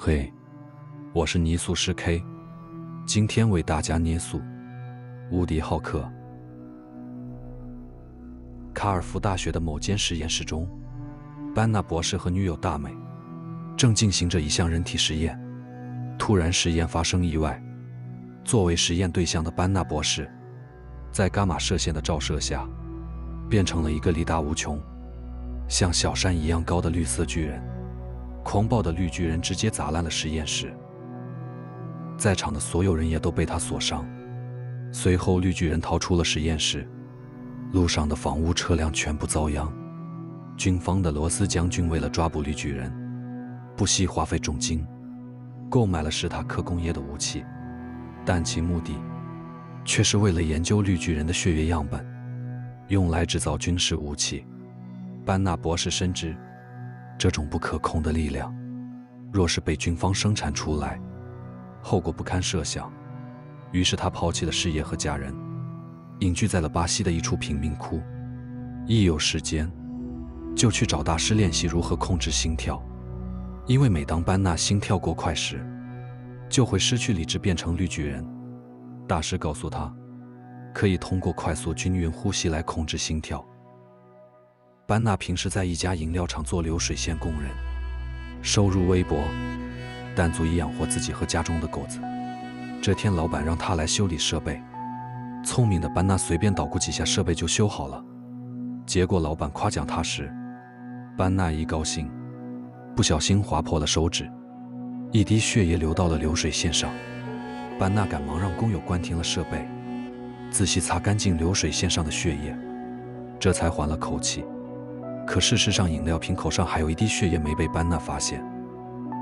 嘿，我是泥塑师 K， 今天为大家捏塑无敌浩克。卡尔福大学的某间实验室中，班纳博士和女友大美正进行着一项人体实验。突然实验发生意外，作为实验对象的班纳博士在伽马射线的照射下变成了一个力大无穷、像小山一样高的绿色巨人。狂暴的绿巨人直接砸烂了实验室，在场的所有人也都被他所伤。随后绿巨人逃出了实验室，路上的房屋车辆全部遭殃。军方的罗斯将军为了抓捕绿巨人，不惜花费重金购买了史塔克工业的武器，但其目的却是为了研究绿巨人的血液样本，用来制造军事武器。班纳博士深知这种不可控的力量，若是被军方生产出来，后果不堪设想。于是他抛弃了事业和家人，隐居在了巴西的一处贫民窟。一有时间，就去找大师练习如何控制心跳。因为每当班纳心跳过快时，就会失去理智，变成绿巨人。大师告诉他，可以通过快速均匀呼吸来控制心跳。班纳平时在一家饮料厂做流水线工人，收入微薄，但足以养活自己和家中的狗子。这天老板让他来修理设备，聪明的班纳随便捣鼓几下设备就修好了。结果老板夸奖他时，班纳一高兴，不小心划破了手指，一滴血液流到了流水线上。班纳赶忙让工友关停了设备，仔细擦干净流水线上的血液，这才缓了口气。可事实上饮料瓶口上还有一滴血液没被班纳发现，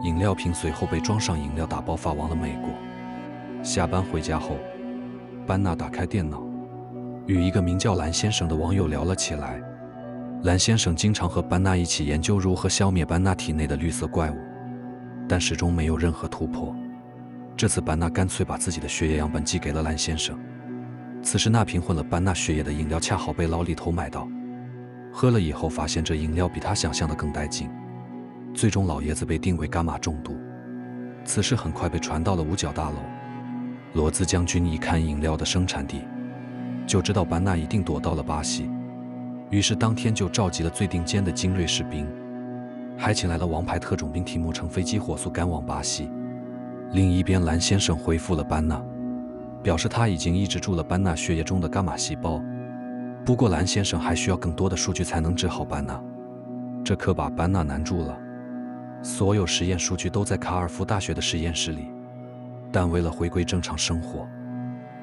饮料瓶随后被装上饮料打包发往了美国。下班回家后，班纳打开电脑，与一个名叫蓝先生的网友聊了起来。蓝先生经常和班纳一起研究如何消灭班纳体内的绿色怪物，但始终没有任何突破。这次班纳干脆把自己的血液样本寄给了蓝先生。此时那瓶混了班纳血液的饮料恰好被老李头买到，喝了以后发现这饮料比他想象的更带劲，最终老爷子被定为伽马中毒。此事很快被传到了五角大楼。罗兹将军一看饮料的生产地，就知道班纳一定躲到了巴西，于是当天就召集了最顶尖的精锐士兵，还请来了王牌特种兵提姆乘飞机火速赶往巴西。另一边蓝先生回复了班纳，表示他已经抑制住了班纳血液中的伽马细胞，不过蓝先生还需要更多的数据才能治好班纳。这可把班纳难住了。所有实验数据都在卡尔福大学的实验室里，但为了回归正常生活，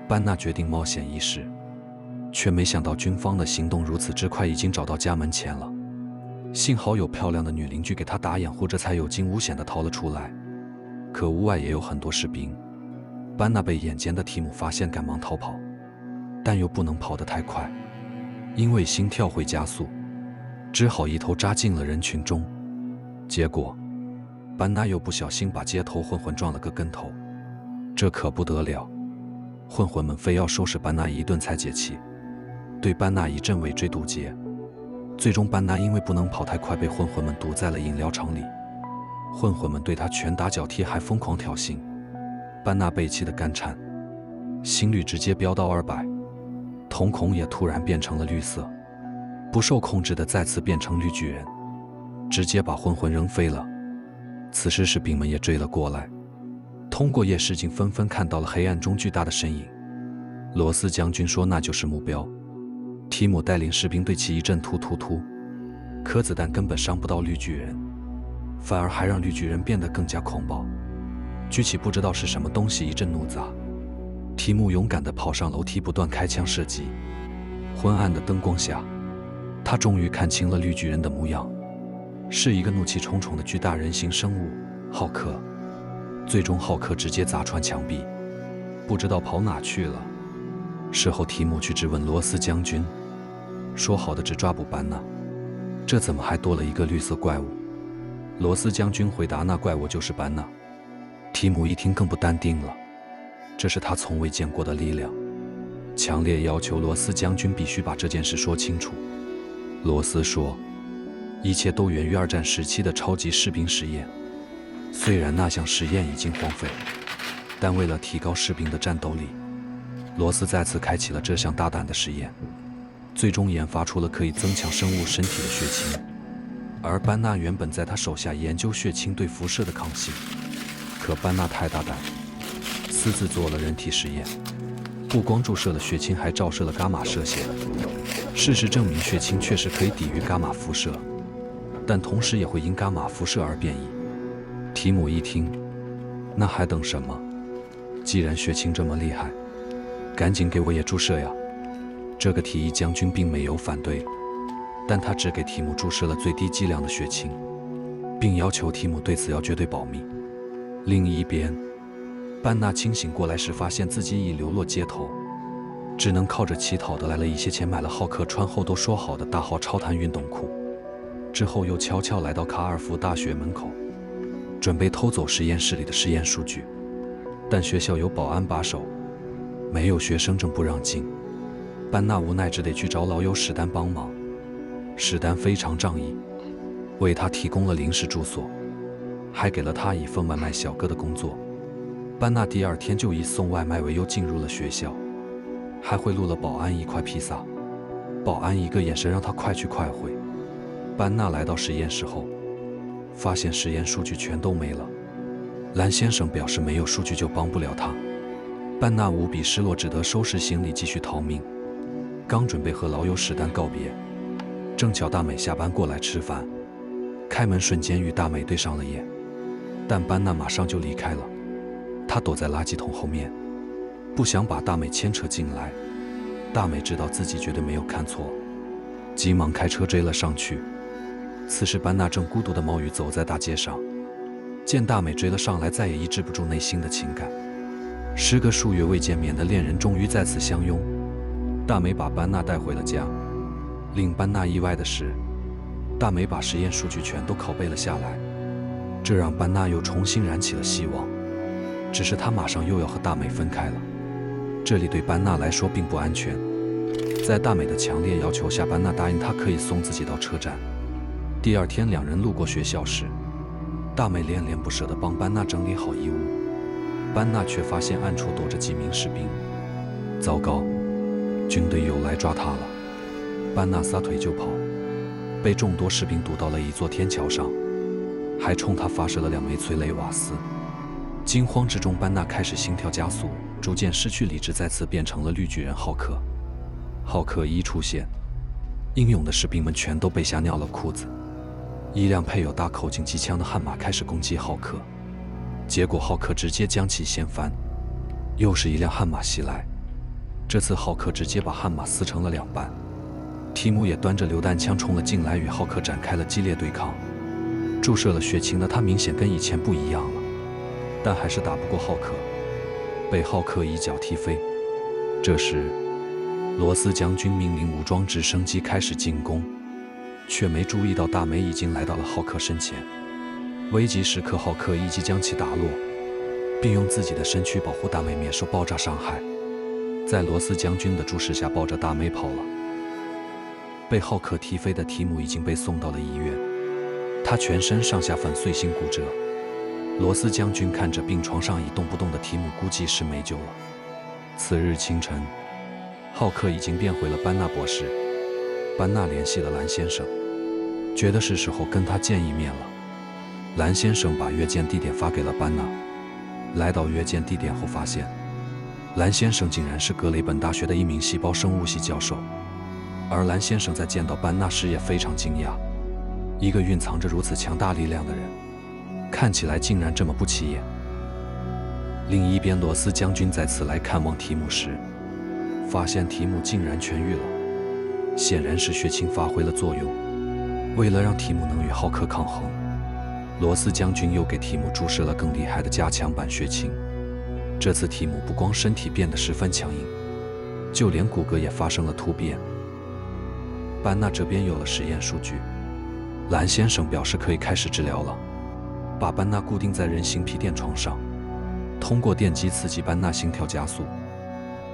班纳决定冒险一试，却没想到军方的行动如此之快，已经找到家门前了。幸好有漂亮的女邻居给他打掩护，这才有惊无险地逃了出来。可屋外也有很多士兵，班纳被眼尖的提姆发现，赶忙逃跑，但又不能跑得太快，因为心跳会加速，只好一头扎进了人群中。结果班纳又不小心把街头混混撞了个跟头，这可不得了，混混们非要收拾班纳一顿才解气，对班纳一阵围追堵截。最终班纳因为不能跑太快，被混混们堵在了饮料厂里。混混们对他拳打脚踢，还疯狂挑衅。班纳被气得干颤，心率直接飙到200，瞳孔也突然变成了绿色，不受控制的再次变成绿巨人，直接把混混扔飞了。此时士兵们也追了过来，通过夜视镜纷纷看到了黑暗中巨大的身影。罗斯将军说那就是目标。提姆带领士兵对其一阵突，可子弹根本伤不到绿巨人，反而还让绿巨人变得更加狂暴，举起不知道是什么东西一阵怒砸。提姆勇敢地跑上楼梯，不断开枪射击。昏暗的灯光下，他终于看清了绿巨人的模样，是一个怒气冲冲的巨大人形生物浩克。最终浩克直接砸穿墙壁，不知道跑哪去了。事后提姆去质问罗斯将军，说好的只抓捕班纳，这怎么还多了一个绿色怪物？罗斯将军回答，那怪物就是班纳。提姆一听更不淡定了，这是他从未见过的力量，强烈要求罗斯将军必须把这件事说清楚。罗斯说，一切都源于2战时期的超级士兵实验，虽然那项实验已经荒废，但为了提高士兵的战斗力，罗斯再次开启了这项大胆的实验，最终研发出了可以增强生物身体的血清。而班纳原本在他手下研究血清对辐射的抗性，可班纳太大胆，私自做了人体实验，不光注射了血清，还照射了伽马射线。事实证明，血清确实可以抵御伽马辐射，但同时也会因伽马辐射而变异。提姆一听，那还等什么？既然血清这么厉害，赶紧给我也注射呀！这个提议将军并没有反对，但他只给提姆注射了最低剂量的血清，并要求提姆对此要绝对保密。另一边，班纳清醒过来时，发现自己已流落街头，只能靠着乞讨得来了一些钱，买了浩克穿后都说好的大号超弹运动裤。之后又悄悄来到卡尔福大学门口，准备偷走实验室里的实验数据，但学校有保安把守，没有学生证不让进。班纳无奈只得去找老友史丹帮忙。史丹非常仗义，为他提供了临时住所，还给了他一份外卖小哥的工作。班纳第二天就以送外卖为由进入了学校，还贿赂了保安一块披萨。保安一个眼神让他快去快回。班纳来到实验室后，发现实验数据全都没了。兰先生表示没有数据就帮不了他。班纳无比失落，只得收拾行李继续逃命。刚准备和老友史丹告别，正巧大美下班过来吃饭，开门瞬间与大美对上了眼，但班纳马上就离开了。他躲在垃圾桶后面，不想把大美牵扯进来。大美知道自己绝对没有看错，急忙开车追了上去。此时班纳正孤独地冒雨走在大街上，见大美追了上来，再也抑制不住内心的情感。时隔数月未见面的恋人终于再次相拥。大美把班纳带回了家。令班纳意外的是，大美把实验数据全都拷贝了下来，这让班纳又重新燃起了希望。只是他马上又要和大美分开了，这里对班纳来说并不安全。在大美的强烈要求下，班纳答应他可以送自己到车站。第二天两人路过学校时，大美恋恋不舍地帮班纳整理好衣物，班纳却发现暗处躲着几名士兵。糟糕，军队又来抓他了！班纳撒腿就跑，被众多士兵堵到了一座天桥上，还冲他发射了2枚催泪瓦斯。惊慌之中，班纳开始心跳加速，逐渐失去理智，再次变成了绿巨人浩克。浩克一出现，英勇的士兵们全都被吓尿了裤子。一辆配有大口径机枪的悍马开始攻击浩克，结果浩克直接将其掀翻。又是一辆悍马袭来，这次浩克直接把悍马撕成了2半。提姆也端着榴弹枪冲了进来，与浩克展开了激烈对抗。注射了血清的他明显跟以前不一样了，但还是打不过浩克，被浩克一脚踢飞。这时，罗斯将军命令武装直升机开始进攻，却没注意到大美已经来到了浩克身前。危急时刻，浩克一击将其打落，并用自己的身躯保护大美免受爆炸伤害。在罗斯将军的注视下，抱着大美跑了。被浩克踢飞的提姆已经被送到了医院，他全身上下粉碎性骨折。罗斯将军看着病床上一动不动的提姆，估计是没救了。次日清晨，浩克已经变回了班纳博士。班纳联系了兰先生，觉得是时候跟他见一面了。兰先生把约见地点发给了班纳。来到约见地点后，发现兰先生竟然是格雷本大学的一名细胞生物系教授。而兰先生在见到班纳时也非常惊讶，一个蕴藏着如此强大力量的人，看起来竟然这么不起眼。另一边，罗斯将军再次来看望提姆时，发现提姆竟然痊愈了，显然是血清发挥了作用。为了让提姆能与浩克抗衡，罗斯将军又给提姆注射了更厉害的加强版血清。这次提姆不光身体变得十分强硬，就连骨骼也发生了突变。班纳这边有了实验数据，兰先生表示可以开始治疗了，把班纳固定在人形皮垫床上，通过电击刺激班纳心跳加速。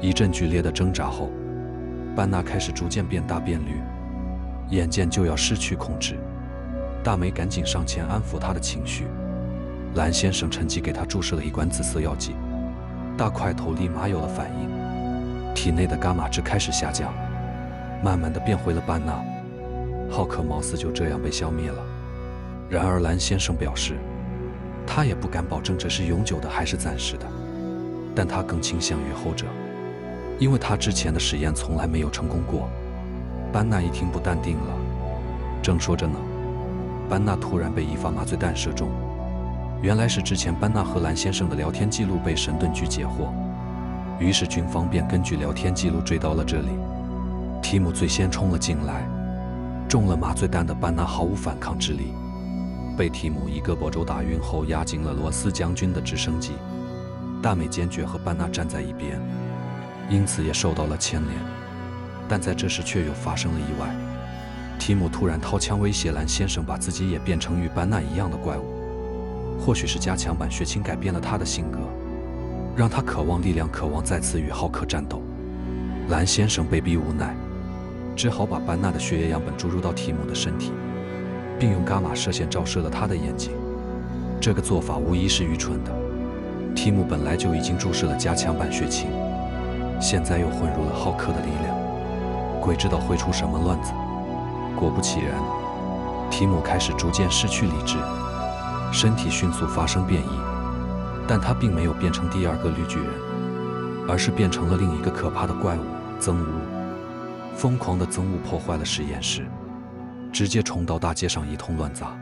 一阵剧烈的挣扎后，班纳开始逐渐变大变绿，眼见就要失去控制。大美赶紧上前安抚他的情绪。蓝先生趁机给他注射了一管紫色药剂，大块头立马有了反应，体内的伽马值开始下降，慢慢的变回了班纳。浩克貌似就这样被消灭了。然而蓝先生表示，他也不敢保证这是永久的还是暂时的，但他更倾向于后者，因为他之前的实验从来没有成功过。班纳一听不淡定了，正说着呢，班纳突然被一发麻醉弹射中。原来是之前班纳和蓝先生的聊天记录被神盾局截获，于是军方便根据聊天记录追到了这里。提姆最先冲了进来，中了麻醉弹的班纳毫无反抗之力，被提姆一个膊肘打晕后押进了罗斯将军的直升机。大美坚决和班纳站在一边，因此也受到了牵连。但在这时却又发生了意外，提姆突然掏枪威胁蓝先生把自己也变成与班纳一样的怪物。或许是加强版血清改变了他的性格，让他渴望力量，渴望再次与浩克战斗。蓝先生被逼无奈，只好把班纳的血液样本注入到提姆的身体，并用伽马射线照射了他的眼睛。这个做法无疑是愚蠢的。提姆本来就已经注射了加强版血清，现在又混入了浩克的力量，鬼知道会出什么乱子。果不其然，提姆开始逐渐失去理智，身体迅速发生变异，但他并没有变成第二个绿巨人，而是变成了另一个可怕的怪物——憎恶。疯狂的憎恶破坏了实验室，直接冲到大街上一通乱砸，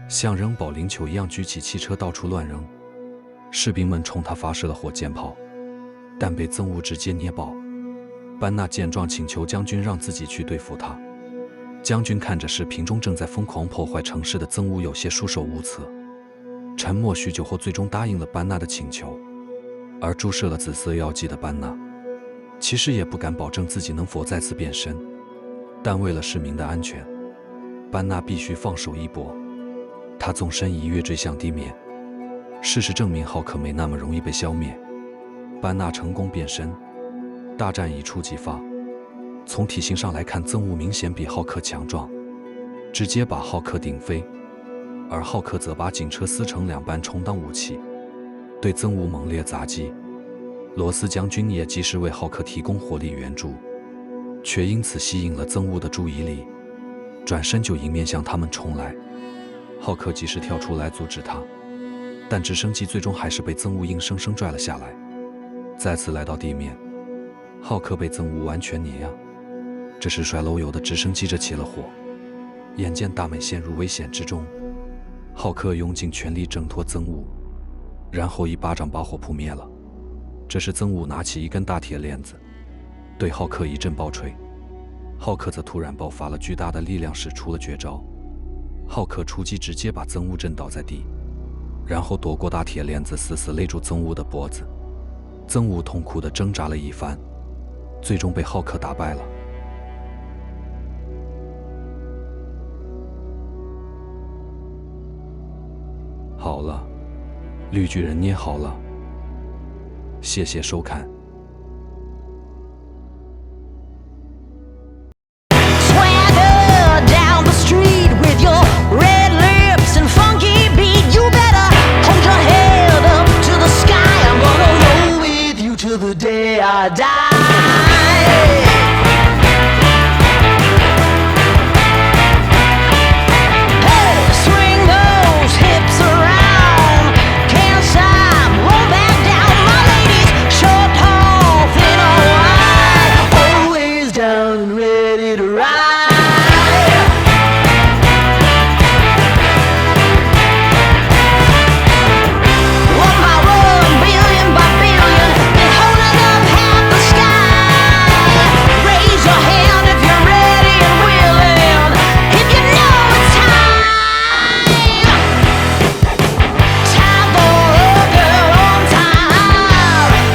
像扔保龄球一样举起汽车到处乱扔。士兵们冲他发射了火箭炮，但被憎恶直接捏爆。班纳见状请求将军让自己去对付他。将军看着视频中正在疯狂破坏城市的憎恶，有些束手无策，沉默许久后最终答应了班纳的请求。而注射了紫色药剂的班纳其实也不敢保证自己能否再次变身，但为了市民的安全，班纳必须放手一搏。他纵身一跃坠向地面。事实证明浩克没那么容易被消灭，班纳成功变身，大战一触即发。从体型上来看，憎恶明显比浩克强壮，直接把浩克顶飞，而浩克则把警车撕成两半充当武器，对憎恶猛烈砸击。罗斯将军也及时为浩克提供火力援助，却因此吸引了憎恶的注意力，转身就迎面向他们冲来。浩克及时跳出来阻止他，但直升机最终还是被憎恶硬生生拽了下来。再次来到地面，浩克被憎恶完全碾压。这时甩楼油的直升机着起了火，眼见大美陷入危险之中，浩克用尽全力挣脱憎恶，然后一巴掌把火扑灭了。这时憎恶拿起一根大铁链子，对浩克一阵暴锤，浩克则突然爆发了巨大的力量，使出了绝招。浩克出击直接把憎恶震倒在地，然后夺过大铁链子死死勒住憎恶的脖子。憎恶痛苦地挣扎了一番，最终被浩克打败了。好了，绿巨人捏好了。谢谢收看。